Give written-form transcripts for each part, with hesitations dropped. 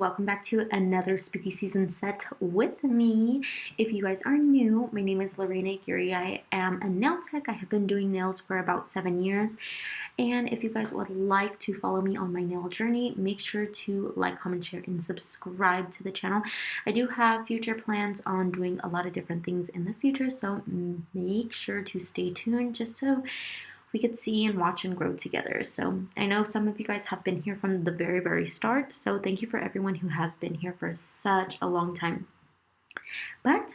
welcome back to another spooky season set with me. If you guys are new, my name is LORENAAGUIRRE. I am a nail tech. I have been doing nails for about 7 years. And if you guys would like to follow me on my nail journey, make sure to like, comment, share, and subscribe to the channel. I do have future plans on doing a lot of different things in the future, so make sure to stay tuned just so we could see and watch and grow together. So I know some of you guys have been here from the very start, so thank you for everyone who has been here for such a long time. But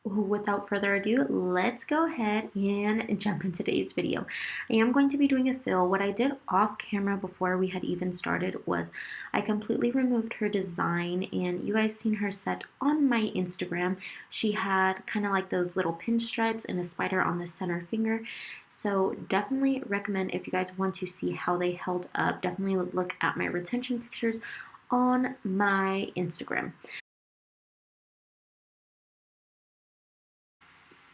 without further ado, let's go ahead and jump into today's video. I am going to be doing a fill. What I did off camera before we had even started was I completely removed her design, and you guys seen her set on my Instagram. She had kind of like those little pinstripes and a spider on the center finger. So definitely recommend, if you guys want to see how they held up, definitely look at my retention pictures on my Instagram.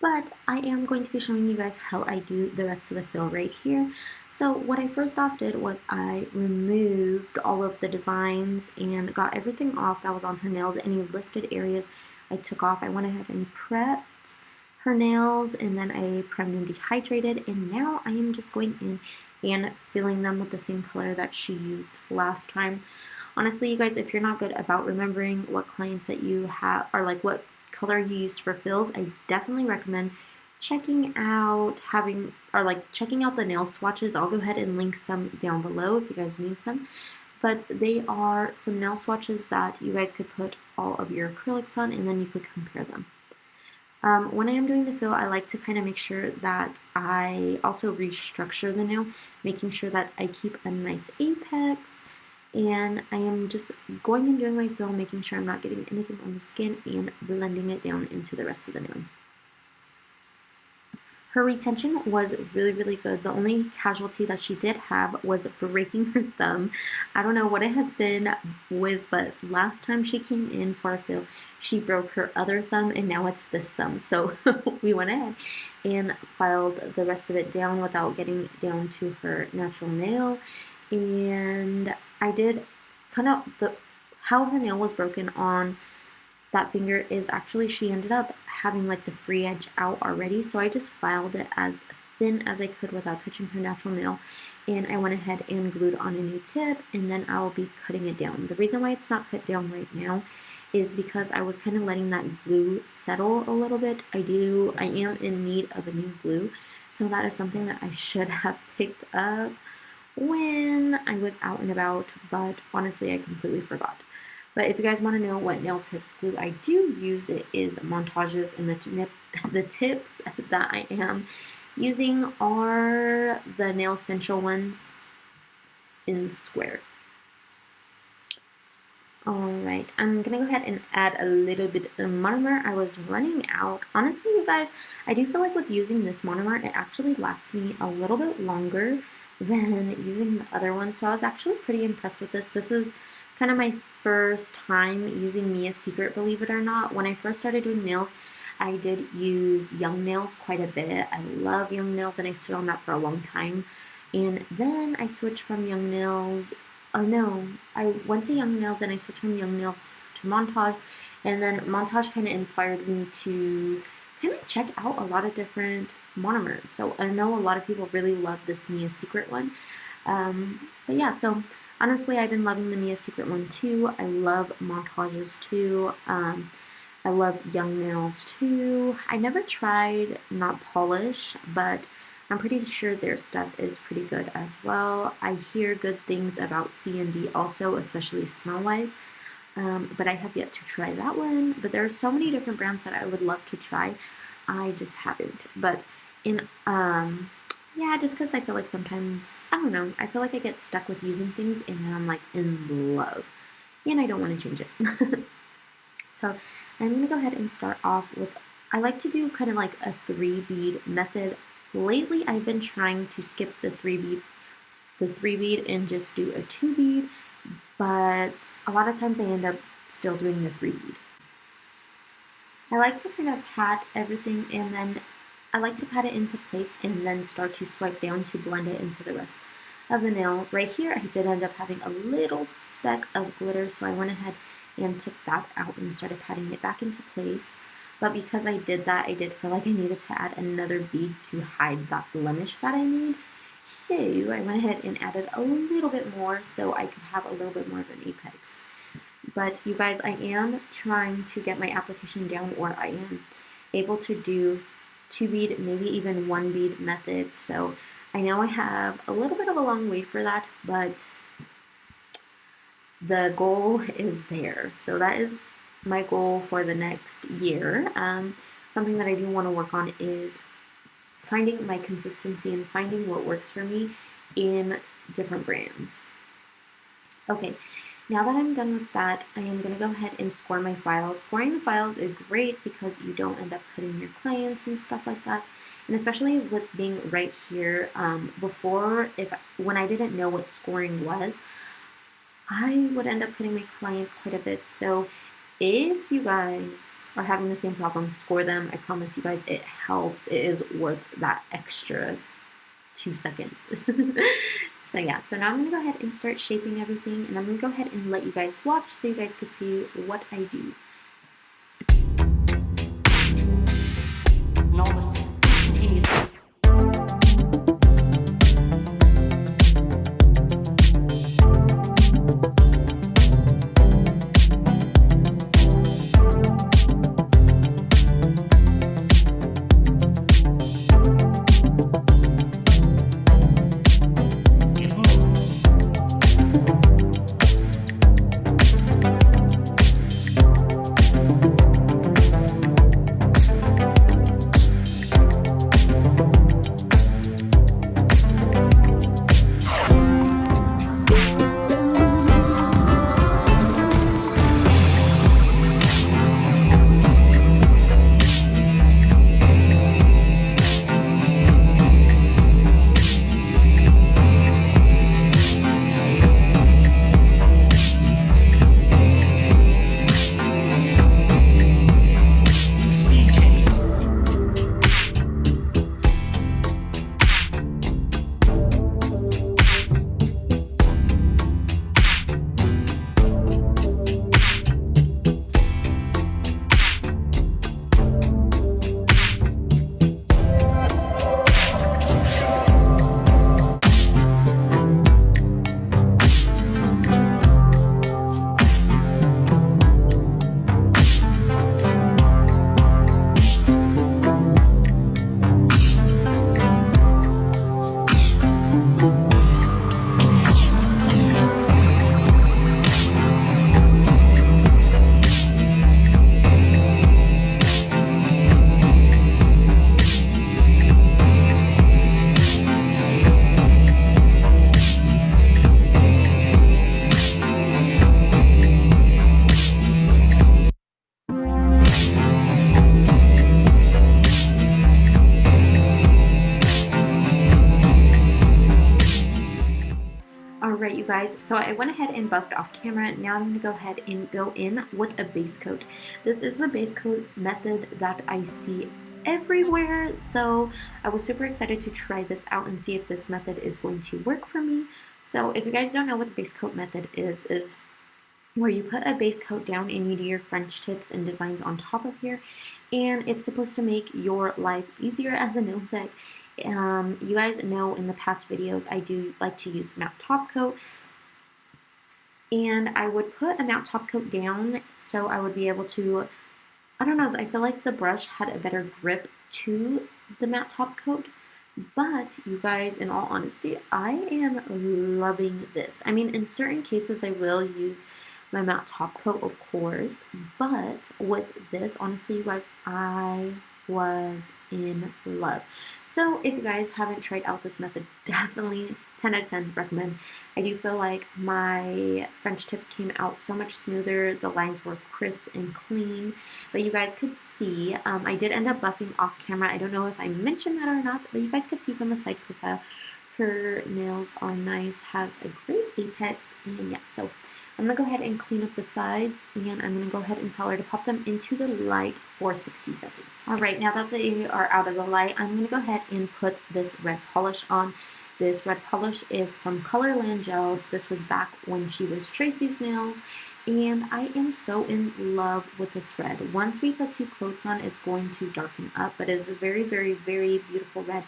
But I am going to be showing you guys how I do the rest of the fill right here. So what I first off did was I removed all of the designs and got everything off that was on her nails. Any lifted areas I took off. I went ahead and prepped her nails, and then I primed and dehydrated, and now I am just going in and filling them with the same color that she used last time. Honestly, you guys, if you're not good about remembering what clients that you have, or like what color you used for fills, I definitely recommend checking out checking out the nail swatches. I'll go ahead and link some down below if you guys need some. But they are some nail swatches that you guys could put all of your acrylics on, and then you could compare them. When I am doing the fill, I like to kind of make sure that I also restructure the nail, making sure that I keep a nice apex. And I am just going and doing my fill, making sure I'm not getting anything on the skin, and blending it down into the rest of the nail. Her retention was really good. The only casualty that she did have was breaking her thumb. I don't know what it has been with, but last time she came in for a fill, she broke her other thumb, and now it's this thumb. So we went ahead and filed the rest of it down without getting down to her natural nail. And I did kind of how her nail was broken on that finger is actually she ended up having like the free edge out already, so I just filed it as thin as I could without touching her natural nail, and I went ahead and glued on a new tip, and then I'll be cutting it down. The reason why it's not cut down right now is because I was kind of letting that glue settle a little bit. I am in need of a new glue, so that is something that I should have picked up when I was out and about, but honestly I completely forgot. But if you guys want to know what nail tip glue I do use, it is MONTAGE's, and the tips that I am using are the Nail Central ones in square. Alright, I'm going to go ahead and add a little bit of monomer. I was running out. Honestly, you guys, I do feel like with using this monomer, it actually lasts me a little bit longer than using the other one. So I was actually pretty impressed with this. This is kind of my first time using Mia's Secret, believe it or not. When I first started doing nails, I did use Young Nails quite a bit. I love Young Nails, and I stood on that for a long time. And then I switched from Young Nails, I went to Young Nails and I switched from Young Nails to Montage, and then Montage kind of inspired me to kind of check out a lot of different monomers. So I know a lot of people really love this Mia's Secret one. But yeah, so honestly, I've been loving the Mia's Secret one too. I love Montages too. I love Young Nails too. I never tried Not Polish, but I'm pretty sure their stuff is pretty good as well. I hear good things about C&D also, especially smell-wise. But I have yet to try that one. But there are so many different brands that I would love to try. I just haven't. But yeah, just because I feel like sometimes, I don't know, I feel like I get stuck with using things and then I'm like in love. And I don't want to change it. So I'm going to go ahead and start off with, I like to do kind of like a 3-bead method. Lately I've been trying to skip the 3-bead and just do a 2-bead. But a lot of times I end up still doing the 3-bead. I like to kind of pat everything, and then I like to pat it into place and then start to swipe down to blend it into the rest of the nail. Right here, I did end up having a little speck of glitter, so I went ahead and took that out and started patting it back into place. But because I did that, I did feel like I needed to add another bead to hide that blemish that I made. So I went ahead and added a little bit more so I could have a little bit more of an apex. But you guys, I am trying to get my application down where I am able to do 2 bead, maybe even 1 bead method. So I know I have a little bit of a long way for that, but the goal is there. So that is my goal for the next year. Something that I do want to work on is finding my consistency and finding what works for me in different brands. Okay, now that I'm done with that, I am going to go ahead and score my files. Scoring the files is great because you don't end up cutting your clients and stuff like that. And especially with being right here, before, when I didn't know what scoring was, I would end up cutting my clients quite a bit. So if you guys are having the same problem, score them. I promise you guys it helps. It is worth that extra 2 seconds. So yeah, so now I'm going to go ahead and start shaping everything, and I'm going to go ahead and let you guys watch so you guys could see what I do. Alright you guys, so I went ahead and buffed off camera. Now I'm going to go ahead and go in with a base coat. This is the base coat method that I see everywhere, so I was super excited to try this out and see if this method is going to work for me. So if you guys don't know what the base coat method is where you put a base coat down and you do your French tips and designs on top of here, and it's supposed to make your life easier as a nail tech. You guys know in the past videos I do like to use matte top coat, and I would put a matte top coat down so I would be able to, I don't know, I feel like the brush had a better grip to the matte top coat. But you guys, in all honesty, I am loving this. I mean, in certain cases I will use my matte top coat, of course, but with this, honestly, you guys, I was in love. So if you guys haven't tried out this method, definitely 10 out of 10 recommend. I do feel like my French tips came out so much smoother. The lines were crisp and clean, but you guys could see I did end up buffing off camera. I don't know if I mentioned that or not, but you guys could see from the side profile her nails are nice, has a great apex, and yeah, so I'm going to go ahead and clean up the sides, and I'm going to go ahead and tell her to pop them into the light for 60 seconds. Alright, now that they are out of the light, I'm going to go ahead and put this red polish on. This red polish is from Colorland Gels. This was back when she was Tracy's nails, and I am so in love with this red. Once we put 2 coats on, it's going to darken up, but it is a very, very, very beautiful red.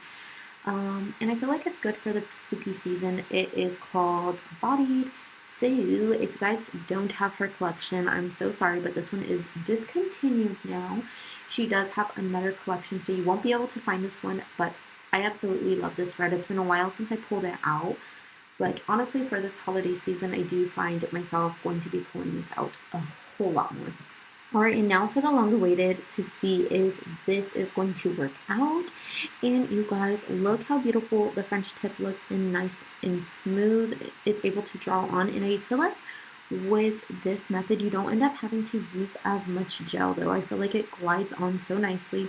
And I feel like it's good for the spooky season. It is called Bodied. So if you guys don't have her collection, I'm so sorry, but this one is discontinued now. She does have another collection, so you won't be able to find this one, but I absolutely love this red. It's been a while since I pulled it out, but honestly, for this holiday season, I do find myself going to be pulling this out a whole lot more. Alright, and now for the longer waited to see if this is going to work out. And you guys, look how beautiful the French tip looks, and nice and smooth. It's able to draw on, and I feel like with this method, you don't end up having to use as much gel, though. I feel like it glides on so nicely.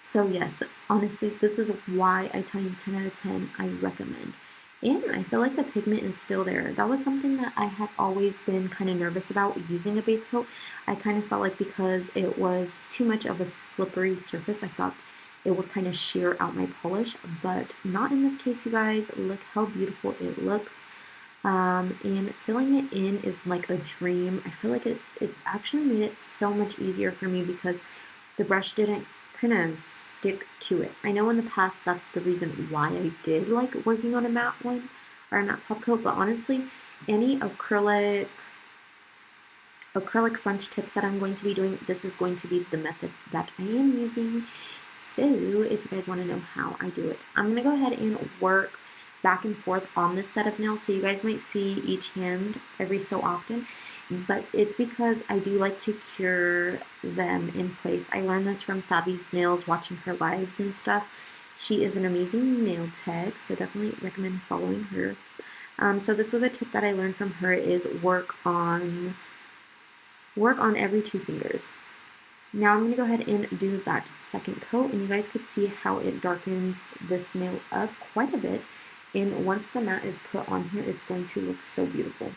So yes, honestly, this is why I tell you 10 out of 10, I recommend. And I feel like the pigment is still there. That was something that I had always been kind of nervous about using a base coat. I kind of felt like because it was too much of a slippery surface, I thought it would kind of shear out my polish, but not in this case, you guys. Look how beautiful it looks. And filling it in is like a dream. I feel like it actually made it so much easier for me because the brush didn't kind of stick to it. I know in the past that's the reason why I did like working on a matte one or a matte top coat, but honestly, any acrylic French tips that I'm going to be doing, this is going to be the method that I am using. So if you guys want to know how I do it, I'm going to go ahead and work back and forth on this set of nails, so you guys might see each hand every so often, but it's because I do like to cure them in place. I learned this from Fabi's Nails, watching her lives and stuff. She is an amazing nail tech, so definitely recommend following her. So this was a tip that I learned from her, is work on every 2 fingers. Now I'm going to go ahead and do that second coat, and you guys could see how it darkens this nail up quite a bit. And once the matte is put on here, it's going to look so beautiful.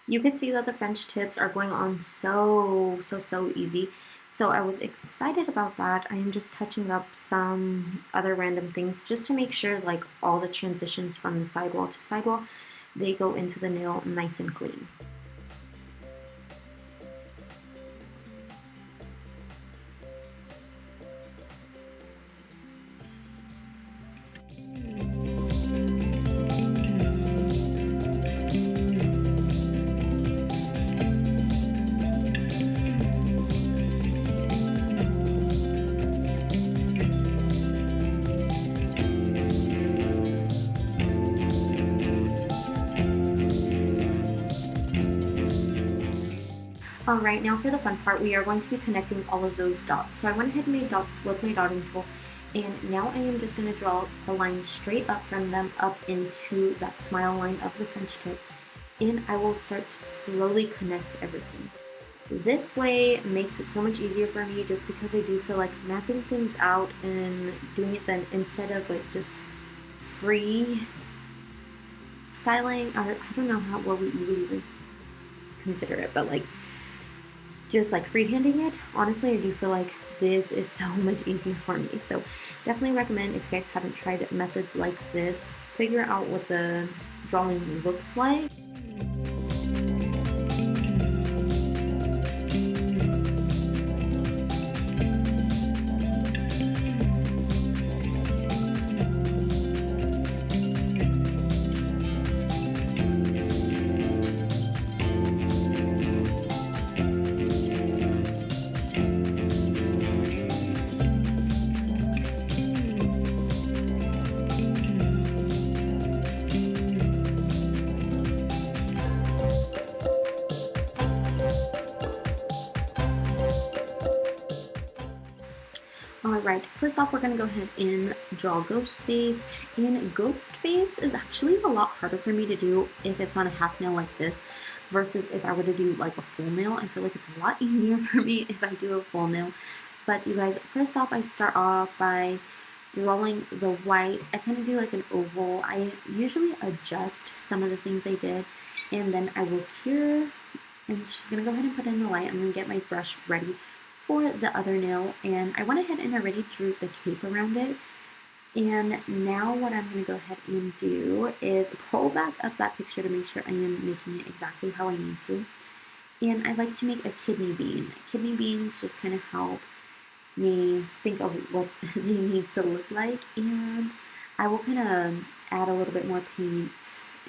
You can see that the French tips are going on so easy. So I was excited about that. I am just touching up some other random things just to make sure like all the transitions from the sidewall to sidewall, they go into the nail nice and clean. Alright, now for the fun part, we are going to be connecting all of those dots. So I went ahead and made dots with my dotting tool, and now I am just going to draw the line straight up from them up into that smile line of the French tip, and I will start to slowly connect everything. This way makes it so much easier for me, just because I do feel like mapping things out and doing it then instead of like just free styling, or I don't know what we would consider it, but like just like freehanding it. Honestly, I do feel like this is so much easier for me. So definitely recommend, if you guys haven't tried methods like this, figure out what the drawing looks like. Alright, first off, we're going to go ahead and draw ghost face, and ghost face is actually a lot harder for me to do if it's on a half nail like this versus if I were to do like a full nail. I feel like it's a lot easier for me if I do a full nail. But you guys, first off, I start off by drawing the white. I kind of do like an oval. I usually adjust some of the things I did, and then I will cure. I'm just going to go ahead and put in the light. I'm going to get my brush ready for the other nail, and I went ahead and already drew the cape around it. And now what I'm going to go ahead and do is pull back up that picture to make sure I am making it exactly how I need to. And I like to make a kidney bean. Kidney beans just kind of help me think of what they need to look like, and I will kind of add a little bit more paint,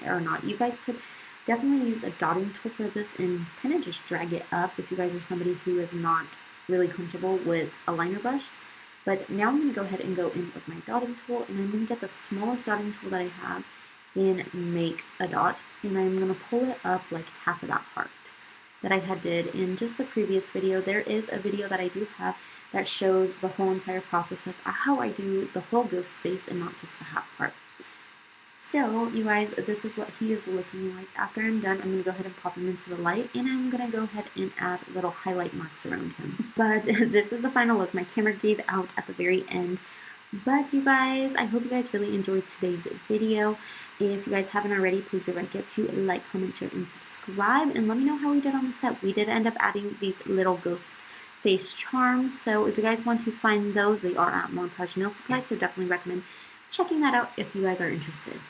or not. You guys could definitely use a dotting tool for this and kind of just drag it up if you guys are somebody who is not really comfortable with a liner brush. But now I'm going to go ahead and go in with my dotting tool, and I'm going to get the smallest dotting tool that I have and make a dot, and I'm going to pull it up like half of that part that I had did in just the previous video. There is a video that I do have that shows the whole entire process of how I do the whole ghost face and not just the half part. So you guys, this is what he is looking like. After I'm done, I'm going to go ahead and pop him into the light, and I'm going to go ahead and add little highlight marks around him. But this is the final look. My camera gave out at the very end. But you guys, I hope you guys really enjoyed today's video. If you guys haven't already, please don't forget to like, comment, share, and subscribe. And let me know how we did on the set. We did end up adding these little ghost face charms. So if you guys want to find those, they are at Montage Nail Supply. So definitely recommend checking that out if you guys are interested.